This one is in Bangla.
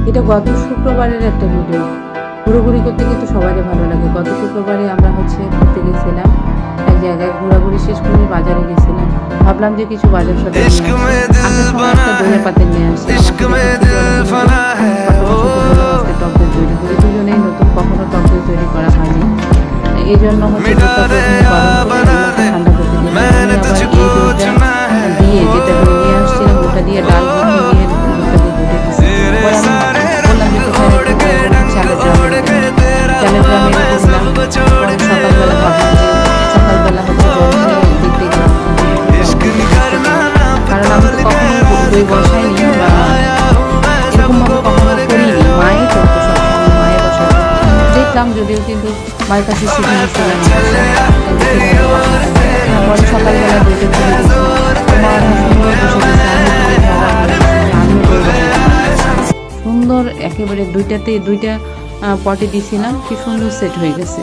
এটা গত শুক্রবারের একটা ভিডিও। ঘোরাঘুরি করতে কিন্তু সবারই ভালো লাগে। গত শুক্রবারে আমরা ঘুরতে গেছিলাম এক জায়গায়, ঘোরাঘুরি শেষ করে বাজারে গেছিলাম। ভাবলাম যে কিছু বাজার সদাই নিয়ে আসি। আসার সময় একটা দইয়ের পাতিল নিয়ে আসি। টক দই তৈরি করি, দুজনেই নতুন, কখনো টক দই তৈরি করা হয়নি। এই জন্য ঠান্ডা করতে দিই, আবার এই দইটা দিয়ে, যেটা দই নিয়ে আসছিলাম ওটা দিয়ে ডাল নিয়ে দুধটা দিয়ে দুধে দিচ্ছি। পরে আমি বললাম যে চালের ড্রামে সকালবেলা ভাবলাম যে সকালবেলা দেখতে কারণ আমি তো কখনো দই বসাইনি বা এরকমভাবে কখনো করিনি। মায়ে করতো, সবসময় মায়ে বসাতো, দেখলাম যদিও, কিন্তু মায়ের কাছে শিখে নিচ্ছিলাম। পরে সকালবেলা দইটা করে দিচ্ছি, আমার সুন্দর বসে দিচ্ছে, আমিও দই বসাই সুন্দর একেবারে দুইটা পটে দিয়েছিলাম, কি সুন্দর সেট হয়ে গেছে।